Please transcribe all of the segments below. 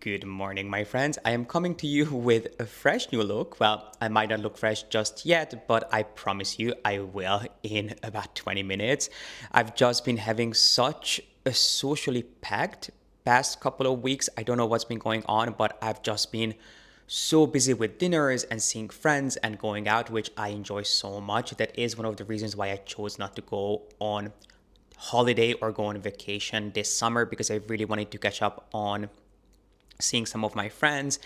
Good morning, my friends. I am coming to you with a fresh new look. Well, I might not look fresh just yet, but I promise you I will in about 20 minutes. I've just been having such a socially packed past couple of weeks. I don't know what's been going on, but I've just been so busy with dinners and seeing friends and going out, which I enjoy so much. That is one of the reasons why I chose not to go on holiday or go on vacation this summer, because I really wanted to catch up on seeing some of my friends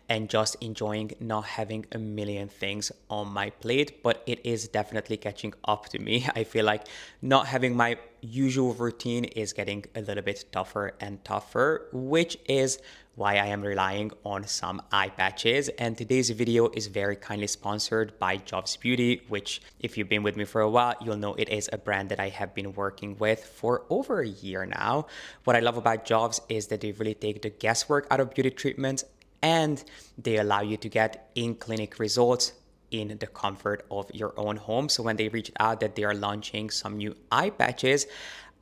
and just enjoying not having a million things on my plate. But it is definitely catching up to me. I feel like not having my usual routine is getting a little bit tougher and tougher, which is why I am relying on some eye patches. And today's video is very kindly sponsored by Jobs Beauty, which, if you've been with me for a while, you'll know it is a brand that I have been working with for over a year now. What I love about Jobs is that they really take the guesswork out of beauty treatments, and they allow you to get in-clinic results in the comfort of your own home. So when they reached out that they are launching some new eye patches,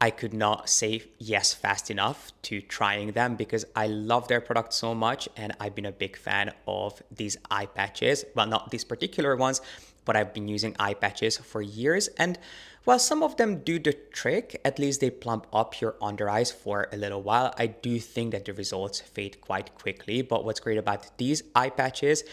I could not say yes fast enough to trying them, because I love their product so much and I've been a big fan of these eye patches. Well, not these particular ones, but I've been using eye patches for years. And while some of them do the trick, at least they plump up your under eyes for a little while, I do think that the results fade quite quickly. But what's great about these eye patches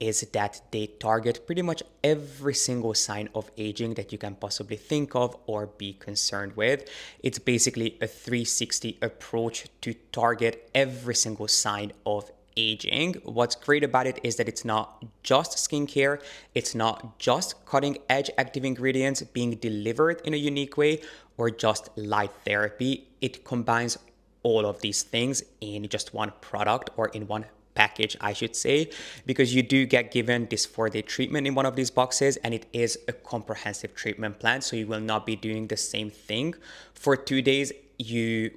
is that they target pretty much every single sign of aging that you can possibly think of or be concerned with. It's basically a 360 approach to target every single sign of aging. What's great about it is that it's not just skincare, it's not just cutting edge active ingredients being delivered in a unique way or just light therapy. It combines all of these things in just one product, or in one package, I should say, because you do get given this 4-day treatment in one of these boxes, and it is a comprehensive treatment plan. So you will not be doing the same thing for 2 days.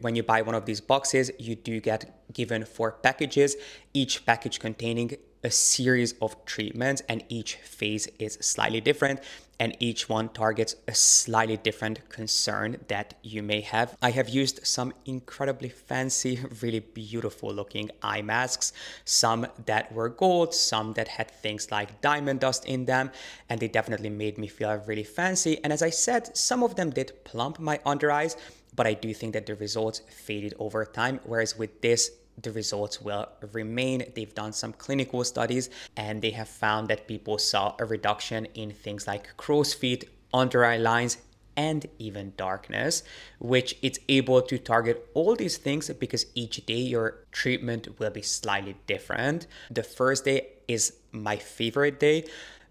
When you buy one of these boxes, you do get given 4 packages, each package containing a series of treatments, and each phase is slightly different, and each one targets a slightly different concern that you may have. I have used some incredibly fancy, really beautiful looking eye masks, some that were gold, some that had things like diamond dust in them, and they definitely made me feel really fancy. And as I said, some of them did plump my under eyes, but I do think that the results faded over time, whereas with this, the results will remain. They've done some clinical studies and they have found that people saw a reduction in things like crow's feet, under eye lines, and even darkness, which it's able to target all these things because each day your treatment will be slightly different. The first day is my favorite day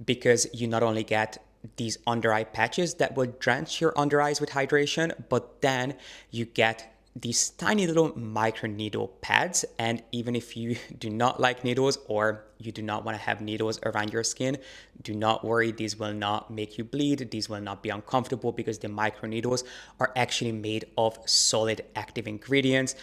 because you not only get these under eye patches that will drench your under eyes with hydration, but then you get these tiny little micro needle pads. And even if you do not like needles or you do not want to have needles around your skin, do not worry, these will not make you bleed, these will not be uncomfortable, because the micro needles are actually made of solid active ingredients.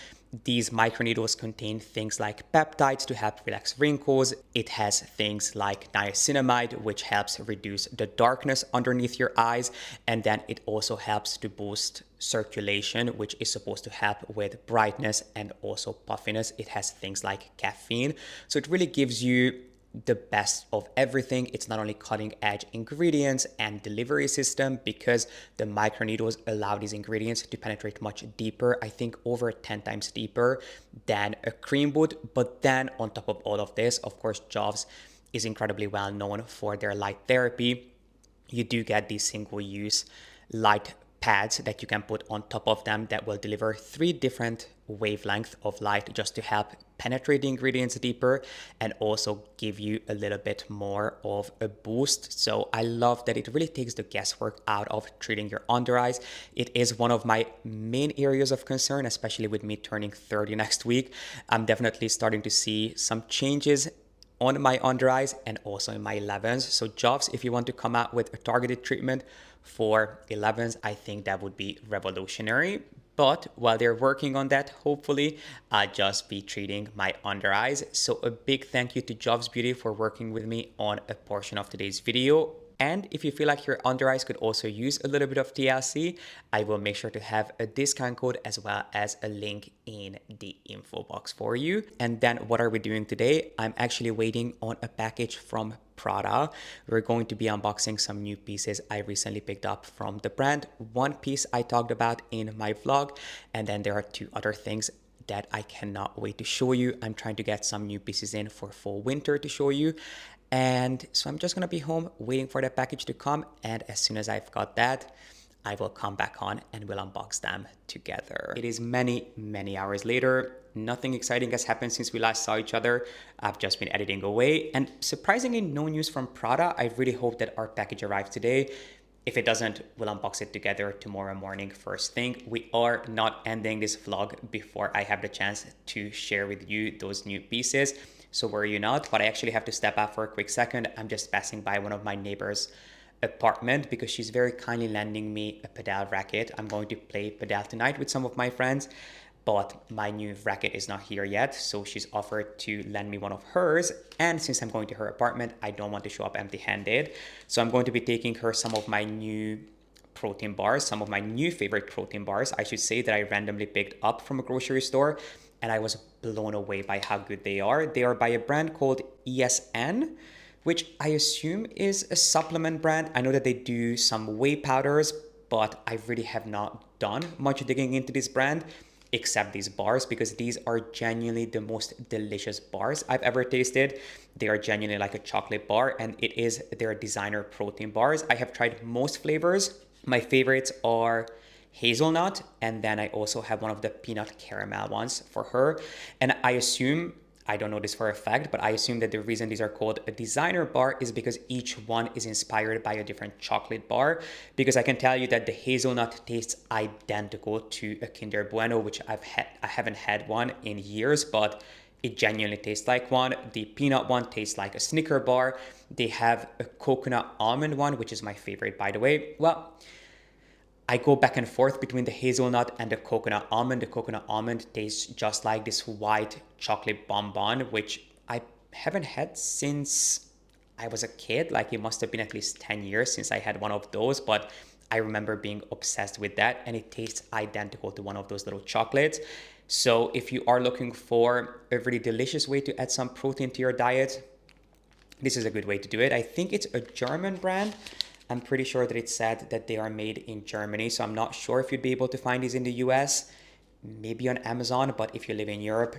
These microneedles contain things like peptides to help relax wrinkles. It has things like niacinamide, which helps reduce the darkness underneath your eyes. And then it also helps to boost circulation, which is supposed to help with brightness and also puffiness. It has things like caffeine. So it really gives you the best of everything. It's not only cutting edge ingredients and delivery system, because the microneedles allow these ingredients to penetrate much deeper, I think over 10 times deeper than a cream would. But then on top of all of this, of course, Jobs is incredibly well known for their light therapy. You do get these single use light pads that you can put on top of them that will deliver 3 different wavelengths of light just to help penetrate the ingredients deeper and also give you a little bit more of a boost. So I love that it really takes the guesswork out of treating your under eyes. It is one of my main areas of concern, especially with me turning 30 next week. I'm definitely starting to see some changes on my under eyes and also in my 11s. So Jobs, if you want to come out with a targeted treatment for 11s, I think that would be revolutionary. But while they're working on that, hopefully I'll just be treating my under eyes. So a big thank you to Jobs Beauty for working with me on a portion of today's video. And if you feel like your under eyes could also use a little bit of TLC, I will make sure to have a discount code as well as a link in the info box for you. And then what are we doing today? I'm actually waiting on a package from Prada. We're going to be unboxing some new pieces I recently picked up from the brand. One piece I talked about in my vlog, and then there are two other things that I cannot wait to show you. I'm trying to get some new pieces in for fall winter to show you. And so I'm just gonna be home waiting for the package to come. And as soon as I've got that, I will come back on and we'll unbox them together. It is many hours later. Nothing exciting has happened since we last saw each other. I've just been editing away, and surprisingly no news from Prada. I really hope that our package arrives today. If it doesn't, we'll unbox it together tomorrow morning first thing. We are not ending this vlog before I have the chance to share with you those new pieces. So worry you not, but I actually have to step out for a quick second. I'm just passing by one of my neighbors' apartment because she's very kindly lending me a padel racket. I'm going to play padel tonight with some of my friends, but my new racket is not here yet. So she's offered to lend me one of hers. And since I'm going to her apartment, I don't want to show up empty-handed. So I'm going to be taking her some of my new protein bars, some of my new favorite protein bars, I should say, that I randomly picked up from a grocery store. And I was blown away by how good they are. They are by a brand called ESN, which I assume is a supplement brand. I know that they do some whey powders, but I really have not done much digging into this brand except these bars, because these are genuinely the most delicious bars I've ever tasted. They are genuinely like a chocolate bar, and it is their designer protein bars. I have tried most flavors. My favorites are hazelnut, and then I also have one of the peanut caramel ones for her. And I assume, I don't know this for a fact, but I assume that the reason these are called a designer bar is because each one is inspired by a different chocolate bar. Because I can tell you that the hazelnut tastes identical to a Kinder Bueno, which I haven't had one in years, but it genuinely tastes like one. The peanut one tastes like a Snicker bar. They have a coconut almond one, which is my favorite, by the way. Well, I go back and forth between the hazelnut and the coconut almond. The coconut almond tastes just like this white chocolate bonbon, which I haven't had since I was a kid. Like, it must have been at least 10 years since I had one of those, but I remember being obsessed with that, and it tastes identical to one of those little chocolates. So if you are looking for a really delicious way to add some protein to your diet, this is a good way to do it. I think it's a German brand. I'm pretty sure that it said that they are made in Germany, so I'm not sure if you'd be able to find these in the US, maybe on Amazon, but if you live in Europe,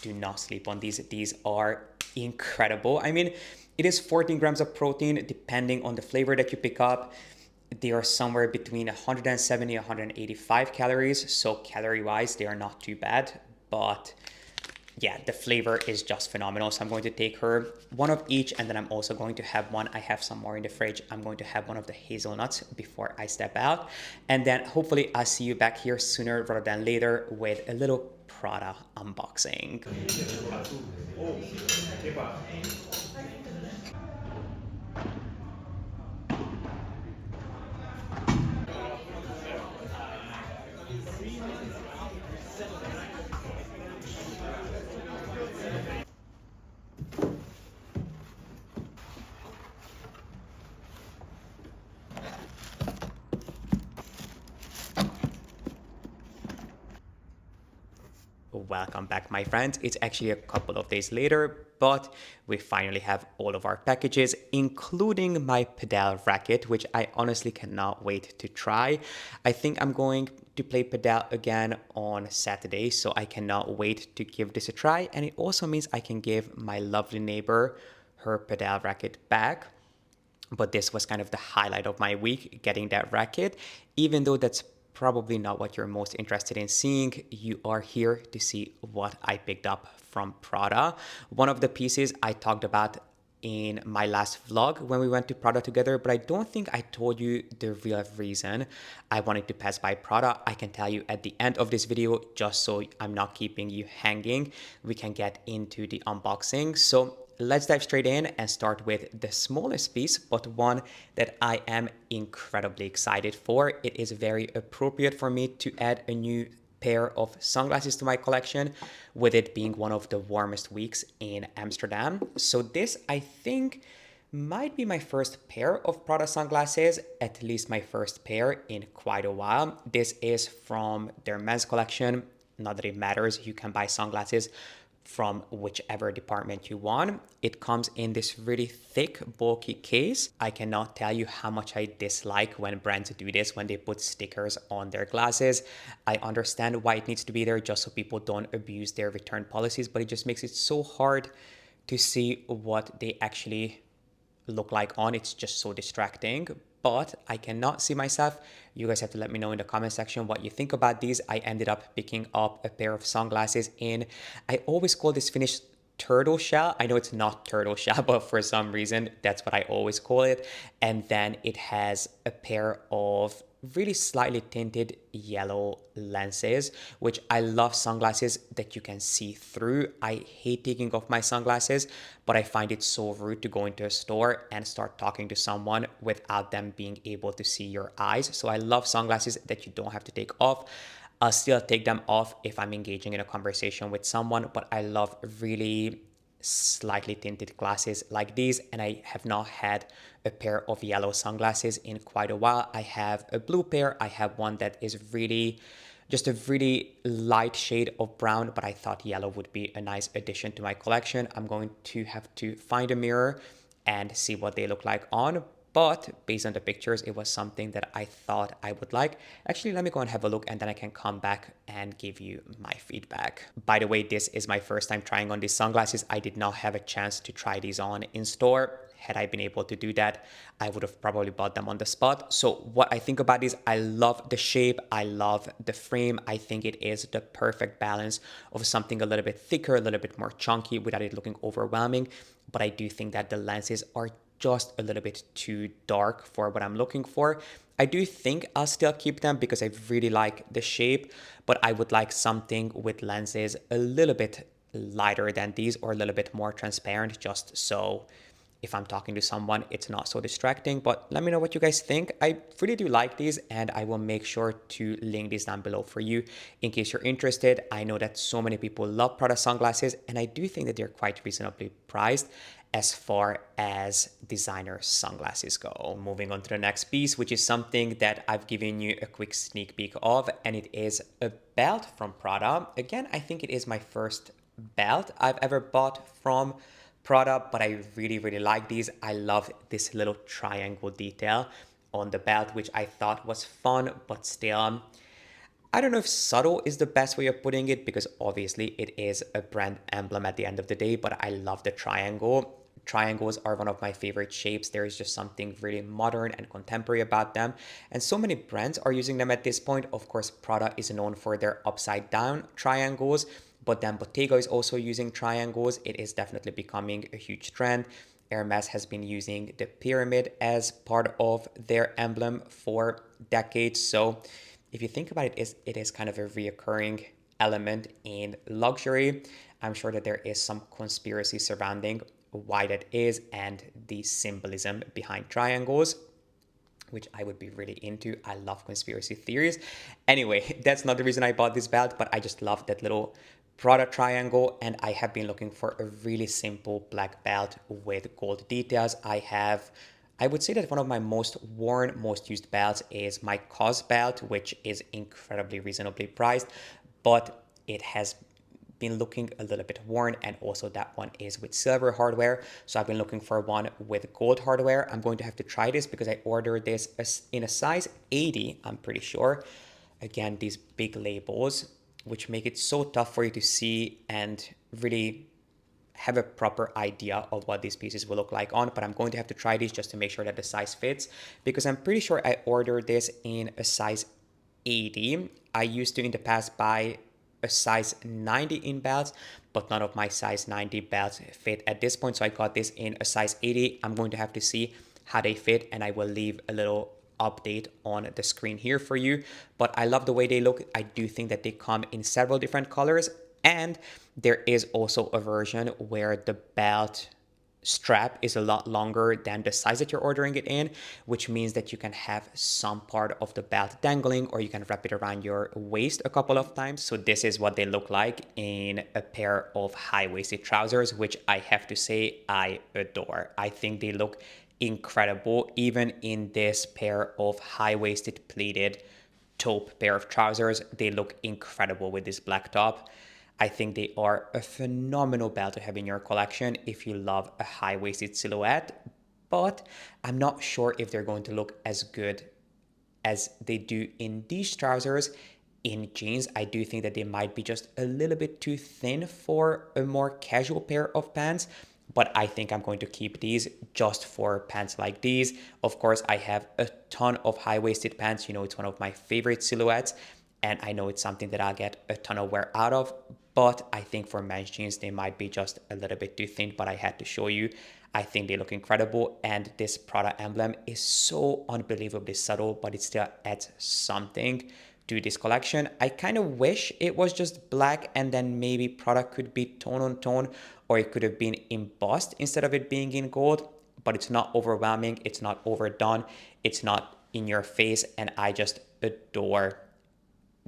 do not sleep on these. These are incredible. I mean, it is 14 grams of protein, depending on the flavor that you pick up. They are somewhere between 170 and 185 calories, so calorie-wise, they are not too bad, but yeah, the flavor is just phenomenal. So I'm going to take her one of each, and then I'm also going to have one. I have some more in the fridge. I'm going to have one of the hazelnuts before I step out. And then hopefully I'll see you back here sooner rather than later with a little Prada unboxing. Welcome back, my friends. It's actually a couple of days later, but we finally have all of our packages, including my padel racket, which I honestly cannot wait to try. I think I'm going to play padel again on Saturday, so I cannot wait to give this a try. And it also means I can give my lovely neighbor her padel racket back. But this was kind of the highlight of my week, getting that racket, even though that's probably not what you're most interested in seeing. You are here to see what I picked up from Prada. One of the pieces I talked about in my last vlog when we went to Prada together, but I don't think I told you the real reason I wanted to pass by Prada. I can tell you at the end of this video, just so I'm not keeping you hanging. We can get into the unboxing. So let's dive straight in and start with the smallest piece, but one that I am incredibly excited for. It is very appropriate for me to add a new pair of sunglasses to my collection, with it being one of the warmest weeks in Amsterdam. So this, I think, Might be my first pair of Prada sunglasses, at least my first pair in quite a while. This is from their men's collection. Not that it matters, you can buy sunglasses from whichever department you want. It comes in this really thick, bulky case. I cannot tell you how much I dislike when brands do this, when they put stickers on their glasses. I understand why it needs to be there just so people don't abuse their return policies, but it just makes it so hard to see what they actually look like on. It's just so distracting, but I cannot see myself. You guys have to let me know in the comment section what you think about these. I ended up picking up a pair of sunglasses in, I always call this finish turtle shell. I know it's not turtle shell, but for some reason that's what I always call it. And then it has a pair of really slightly tinted yellow lenses, which I love sunglasses that you can see through. I hate taking off my sunglasses, but I find it so rude to go into a store and start talking to someone without them being able to see your eyes. So I love sunglasses that you don't have to take off. I'll still take them off if I'm engaging in a conversation with someone, but I love really slightly tinted glasses like these, and I have not had a pair of yellow sunglasses in quite a while. I have a blue pair. I have one that is really just a really light shade of brown, but I thought yellow would be a nice addition to my collection. I'm going to have to find a mirror and see what they look like on. But based on the pictures, it was something that I thought I would like. Actually, let me go and have a look and then I can come back and give you my feedback. By the way, this is my first time trying on these sunglasses. I did not have a chance to try these on in store. Had I been able to do that, I would have probably bought them on the spot. So what I think about these, I love the shape. I love the frame. I think it is the perfect balance of something a little bit thicker, a little bit more chunky without it looking overwhelming. But I do think that the lenses are just a little bit too dark for what I'm looking for. I do think I'll still keep them because I really like the shape, but I would like something with lenses a little bit lighter than these or a little bit more transparent, just so if I'm talking to someone, it's not so distracting. But let me know what you guys think. I really do like these, and I will make sure to link these down below for you in case you're interested. I know that so many people love Prada sunglasses, and I do think that they're quite reasonably priced as far as designer sunglasses go. Moving on to the next piece, which is something that I've given you a quick sneak peek of, and it is a belt from Prada. Again, I think it is my first belt I've ever bought from Prada, but I really, really like these. I love this little triangle detail on the belt, which I thought was fun, but still, I don't know if subtle is the best way of putting it because obviously it is a brand emblem at the end of the day, but I love the triangle. Triangles are one of my favorite shapes. There is just something really modern and contemporary about them. And so many brands are using them at this point. Of course, Prada is known for their upside down triangles, but then Bottega is also using triangles. It is definitely becoming a huge trend. Hermes has been using the pyramid as part of their emblem for decades. So if you think about it, it is kind of a reoccurring element in luxury. I'm sure that there is some conspiracy surrounding why that is and the symbolism behind triangles, which I would be really into. I love conspiracy theories. Anyway, that's not the reason I bought this belt, but I just love that little Prada triangle, and I have been looking for a really simple black belt with gold details. I would say that one of my most worn, most used belts is my COS belt, which is incredibly reasonably priced, but it has been looking a little bit worn, and also that one is with silver hardware. So I've been looking for one with gold hardware. I'm going to have to try this because I ordered this in a size 80, I'm pretty sure. Again, these big labels, which make it so tough for you to see and really have a proper idea of what these pieces will look like on, but I'm going to have to try these just to make sure that the size fits because I'm pretty sure I ordered this in a size 80. I used to in the past buy a size 90 in belts, but none of my size 90 belts fit at this point. So I got this in a size 80. I'm going to have to see how they fit, and I will leave a little update on the screen here for you. But I love the way they look. I do think that they come in several different colors, and there is also a version where the belt strap is a lot longer than the size that you're ordering it in, which means that you can have some part of the belt dangling, or you can wrap it around your waist a couple of times. So this is what they look like in a pair of high-waisted trousers, which I have to say I adore. I think they look incredible, even in this pair of high-waisted pleated taupe pair of trousers. They look incredible with this black top. I think they are a phenomenal belt to have in your collection if you love a high-waisted silhouette, but I'm not sure if they're going to look as good as they do in these trousers in jeans. I do think that they might be just a little bit too thin for a more casual pair of pants, but I think I'm going to keep these just for pants like these. Of course, I have a ton of high-waisted pants. You know, it's one of my favorite silhouettes, and I know it's something that I'll get a ton of wear out of, but I think for men's jeans, they might be just a little bit too thin, but I had to show you. I think they look incredible, and this Prada emblem is so unbelievably subtle, but it still adds something to this collection. I kind of wish it was just black and then maybe Prada could be tone on tone, or it could have been embossed instead of it being in gold, but it's not overwhelming, it's not overdone, it's not in your face, and I just adore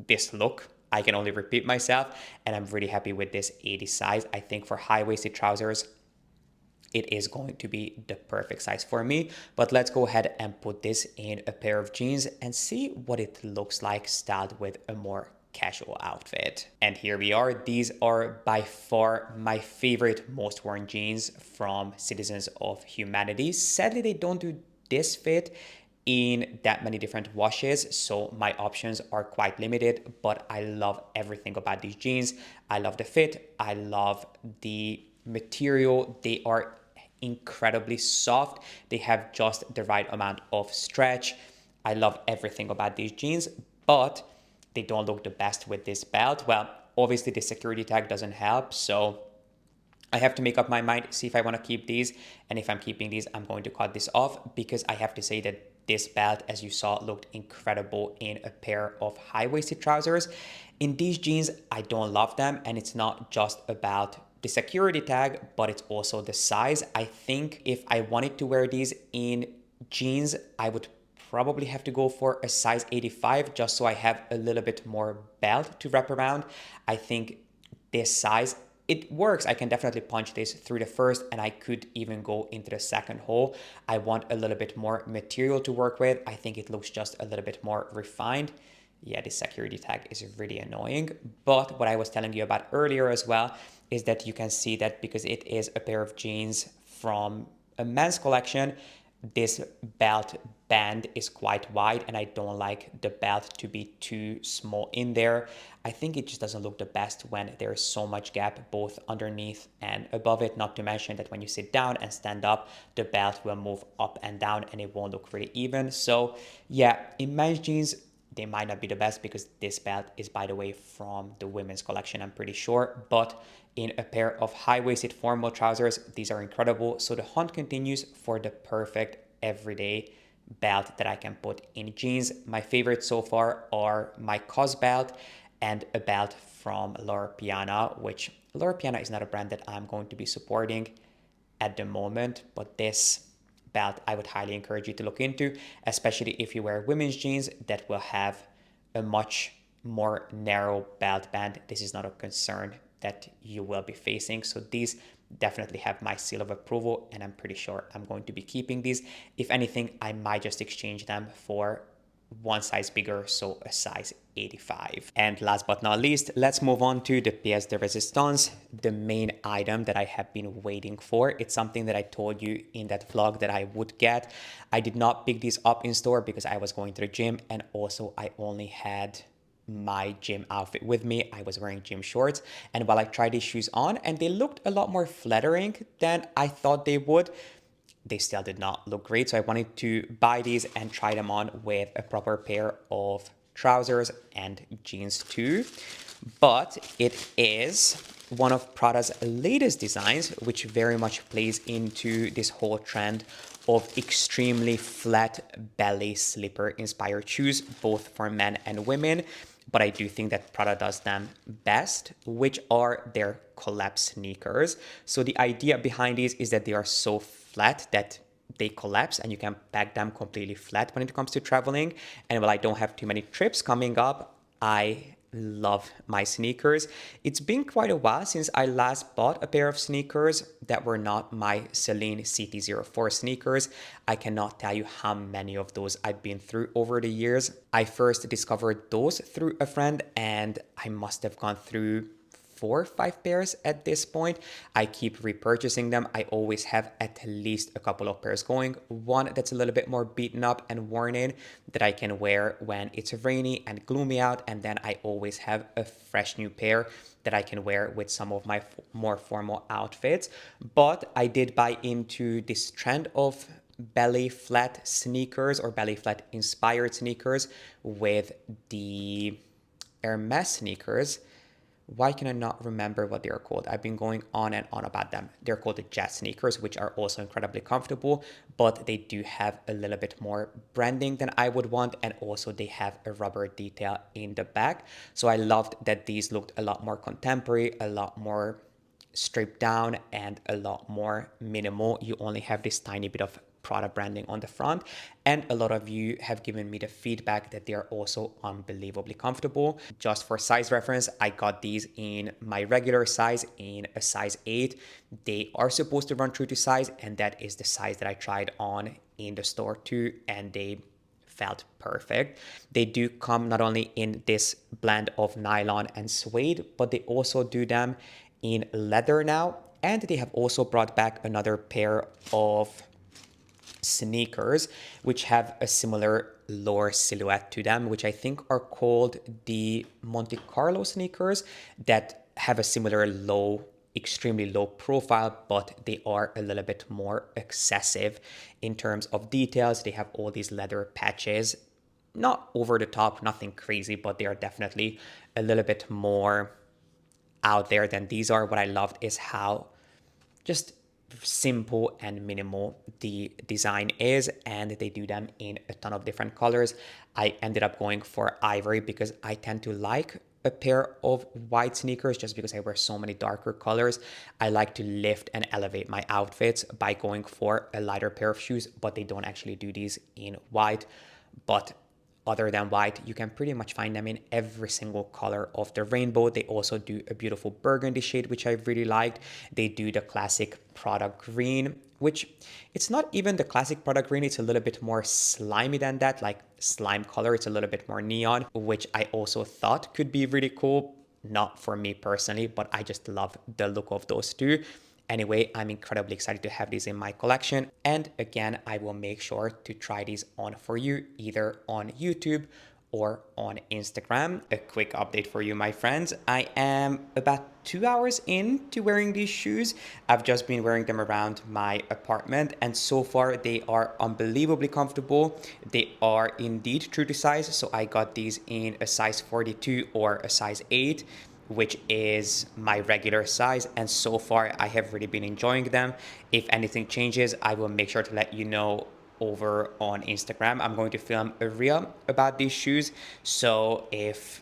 this look. I can only repeat myself, and I'm really happy with this 80 size. I think for high-waisted trousers, it is going to be the perfect size for me. But let's go ahead and put this in a pair of jeans and see what it looks like styled with a more casual outfit. And here we are. These are by far my favorite most worn jeans from Citizens of Humanity. Sadly, they don't do this fit in that many different washes, so my options are quite limited, but I love everything about these jeans. I love the fit, I love the material. They are incredibly soft, they have just the right amount of stretch. I love everything about these jeans, but they don't look the best with this belt. Well, obviously the security tag doesn't help, so I have to make up my mind, see if I want to keep these, and if I'm keeping these, I'm going to cut this off, because I have to say that this belt, as you saw, looked incredible in a pair of high-waisted trousers. In these jeans, I don't love them, and it's not just about the security tag, but it's also the size. I think if I wanted to wear these in jeans, I would probably have to go for a size 85, just so I have a little bit more belt to wrap around. I think this size, it works. I can definitely punch this through the first, and I could even go into the second hole. I want a little bit more material to work with. I think it looks just a little bit more refined. Yeah, the security tag is really annoying. But what I was telling you about earlier as well is that you can see that because it is a pair of jeans from a men's collection, this belt band is quite wide, and I don't like the belt to be too small in there. I think it just doesn't look the best when there's so much gap both underneath and above it, not to mention that when you sit down and stand up, the belt will move up and down and it won't look really even. So yeah, in men's jeans, they might not be the best, because this belt is, by the way, from the women's collection, I'm pretty sure. But in a pair of high-waisted formal trousers, these are incredible. So the hunt continues for the perfect everyday belt that I can put in jeans. My favorites so far are my COS belt and a belt from Loro Piana, which Loro Piana is not a brand that I'm going to be supporting at the moment, but this belt I would highly encourage you to look into, especially if you wear women's jeans that will have a much more narrow belt band. This is not a concern that you will be facing. So these definitely have my seal of approval, and I'm pretty sure I'm going to be keeping these. If anything, I might just exchange them for one size bigger, so a size 85. And last but not least, let's move on to the pièce de résistance, the main item that I have been waiting for. It's something that I told you in that vlog that I would get. I did not pick these up in store because I was going to the gym, and also I only had my gym outfit with me. I was wearing gym shorts, and while I tried these shoes on and they looked a lot more flattering than I thought they would, they still did not look great. So I wanted to buy these and try them on with a proper pair of trousers and jeans too. But it is one of Prada's latest designs, which very much plays into this whole trend of extremely flat belly slipper inspired shoes, both for men and women. but I do think that Prada does them best, which are their collapse sneakers. So the idea behind these is that they are so flat that they collapse and you can pack them completely flat when it comes to traveling. And while I don't have too many trips coming up, I love my sneakers. It's been quite a while since I last bought a pair of sneakers that were not my Celine CT04 sneakers. I cannot tell you how many of those I've been through over the years. I first discovered those through a friend, and I must have gone through 4 or 5 pairs at this point. I keep repurchasing them. I always have at least a couple of pairs going. One that's a little bit more beaten up and worn in that I can wear when it's rainy and gloomy out. And then I always have a fresh new pair that I can wear with some of my more formal outfits. But I did buy into this trend of belly flat sneakers or belly flat inspired sneakers with the Hermes sneakers. Why can I not remember what they are called? I've been going on and on about them. They're called the jet sneakers, which are also incredibly comfortable, but they do have a little bit more branding than I would want. And also they have a rubber detail in the back. So I loved that these looked a lot more contemporary, a lot more stripped down, and a lot more minimal. You only have this tiny bit of Prada branding on the front, and a lot of you have given me the feedback that they are also unbelievably comfortable. Just for size reference, I got these in my regular size, in a size 8. They are supposed to run true to size, and that is the size that I tried on in the store too, and they felt perfect. They do come not only in this blend of nylon and suede, but they also do them in leather now, and they have also brought back another pair of sneakers which have a similar lower silhouette to them, which I think are called the Monte Carlo sneakers, that have a similar low, extremely low profile, but they are a little bit more excessive in terms of details. They have all these leather patches, not over the top, nothing crazy, but they are definitely a little bit more out there than these are. What I loved is how just simple and minimal the design is, and they do them in a ton of different colors. I ended up going for ivory because I tend to like a pair of white sneakers just because I wear so many darker colors. I like to lift and elevate my outfits by going for a lighter pair of shoes, but they don't actually do these in white. But other than white, you can pretty much find them in every single color of the rainbow. They also do a beautiful burgundy shade, which I really liked. They do the classic Prada green, which it's not even the classic Prada green. It's a little bit more slimy than that, like slime color. It's a little bit more neon, which I also thought could be really cool. Not for me personally, but I just love the look of those two. Anyway, I'm incredibly excited to have these in my collection. And again, I will make sure to try these on for you, either on YouTube or on Instagram. A quick update for you, my friends. I am about 2 hours into wearing these shoes. I've just been wearing them around my apartment, and so far they are unbelievably comfortable. They are indeed true to size. So I got these in a size 42 or a size 8, which is my regular size, and so far I have really been enjoying them. If anything changes, I will make sure to let you know over on Instagram. I'm going to film a reel about these shoes, so if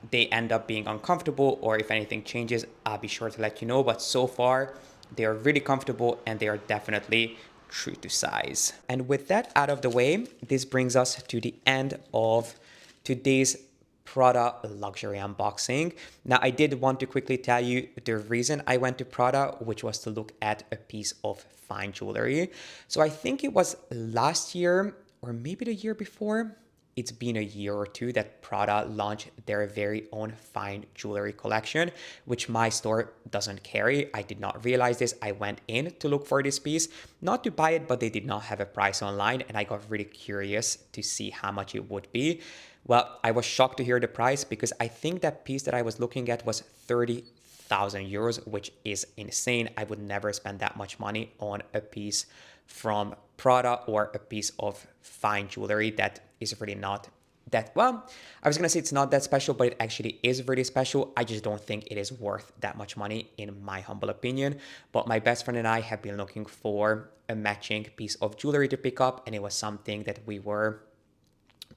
they end up being uncomfortable or if anything changes, I'll be sure to let you know. But so far they are really comfortable and they are definitely true to size. And with that out of the way, this brings us to the end of today's Prada luxury unboxing. Now, I did want to quickly tell you the reason I went to Prada, which was to look at a piece of fine jewelry. So I think it was last year or maybe the year before. It's been a year or two that Prada launched their very own fine jewelry collection, which my store doesn't carry. I did not realize this. I went in to look for this piece, not to buy it, but they did not have a price online, and I got really curious to see how much it would be. Well, I was shocked to hear the price because I think that piece that I was looking at was 30,000 euros, which is insane. I would never spend that much money on a piece from Prada or a piece of fine jewelry that is really not that, well, I was gonna say it's not that special, but it actually is really special. I just don't think it is worth that much money in my humble opinion. But my best friend and I have been looking for a matching piece of jewelry to pick up, and it was something that we were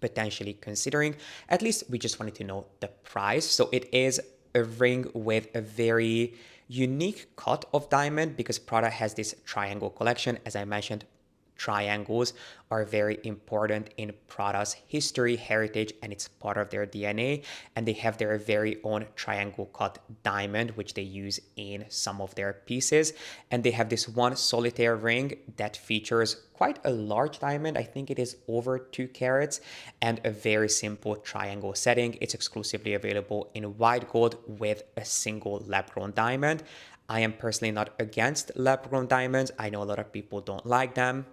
potentially considering. At least we just wanted to know the price. So it is a ring with a very unique cut of diamond because Prada has this triangle collection. As I mentioned, triangles are very important in Prada's history, heritage, and it's part of their DNA. And they have their very own triangle cut diamond, which they use in some of their pieces. And they have this one solitaire ring that features quite a large diamond. I think it is over 2 carats and a very simple triangle setting. It's exclusively available in white gold with a single lab-grown diamond. I am personally not against lab-grown diamonds. I know a lot of people don't like them.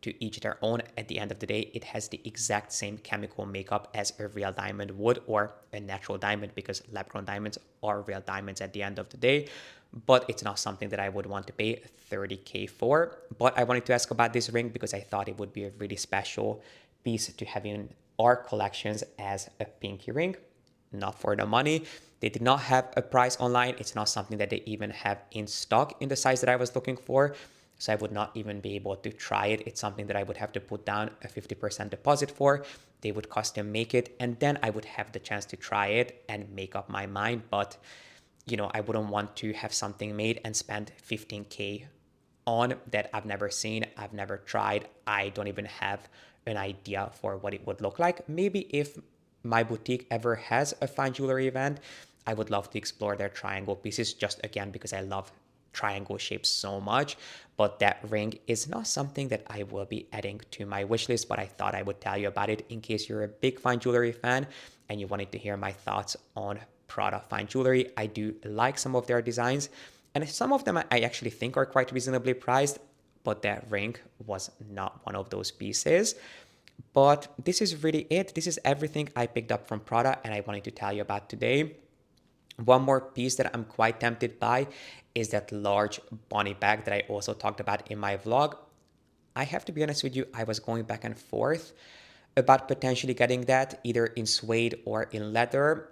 To each their own. At the end of the day, it has the exact same chemical makeup as a real diamond would, or a natural diamond, because lab-grown diamonds are real diamonds at the end of the day. But it's not something that I would want to pay 30K for. But I wanted to ask about this ring because I thought it would be a really special piece to have in our collections as a pinky ring. Not for the money. They did not have a price online. It's not something that they even have in stock in the size that I was looking for. So I would not even be able to try it. It's something that I would have to put down a 50% deposit for. They would custom make it, and then I would have the chance to try it and make up my mind. But, I wouldn't want to have something made and spend 15K on that I've never seen, I've never tried. I don't even have an idea for what it would look like. Maybe if my boutique ever has a fine jewelry event, I would love to explore their triangle pieces, just again because I love triangle shapes so much. But that ring is not something that I will be adding to my wish list, but I thought I would tell you about it in case you're a big fine jewelry fan and you wanted to hear my thoughts on Prada fine jewelry. I do like some of their designs, and some of them I actually think are quite reasonably priced, but that ring was not one of those pieces. But this is really it. This is everything I picked up from Prada and I wanted to tell you about today. One more piece that I'm quite tempted by is that large Bonnie bag that I also talked about in my vlog. I have to be honest with you, I was going back and forth about potentially getting that either in suede or in leather.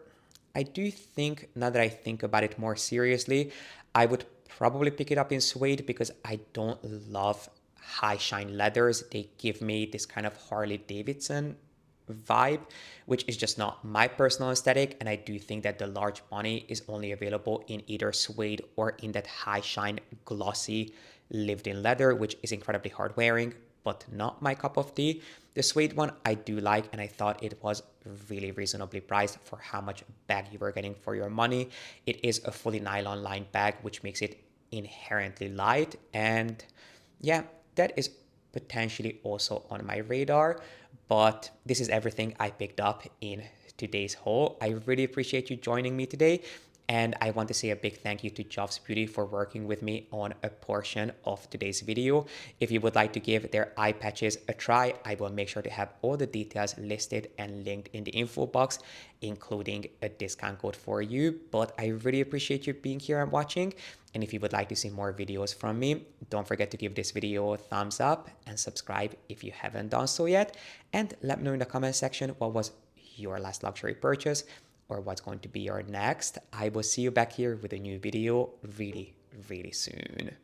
I do think, now that I think about it more seriously, I would probably pick it up in suede because I don't love high shine leathers. They give me this kind of Harley Davidson vibe, which is just not my personal aesthetic. And I do think that the large Bonnie is only available in either suede or in that high shine glossy lived in leather, which is incredibly hard wearing, but not my cup of tea. The suede one I do like, and I thought it was really reasonably priced for how much bag you were getting for your money. It is a fully nylon lined bag, which makes it inherently light. And yeah, that is potentially also on my radar. But this is everything I picked up in today's haul. I really appreciate you joining me today. And I want to say a big thank you to Jobs Beauty for working with me on a portion of today's video. If you would like to give their eye patches a try, I will make sure to have all the details listed and linked in the info box, including a discount code for you. But I really appreciate you being here and watching. And if you would like to see more videos from me, don't forget to give this video a thumbs up and subscribe if you haven't done so yet. And let me know in the comment section what was your last luxury purchase or what's going to be your next. I will see you back here with a new video really, really soon.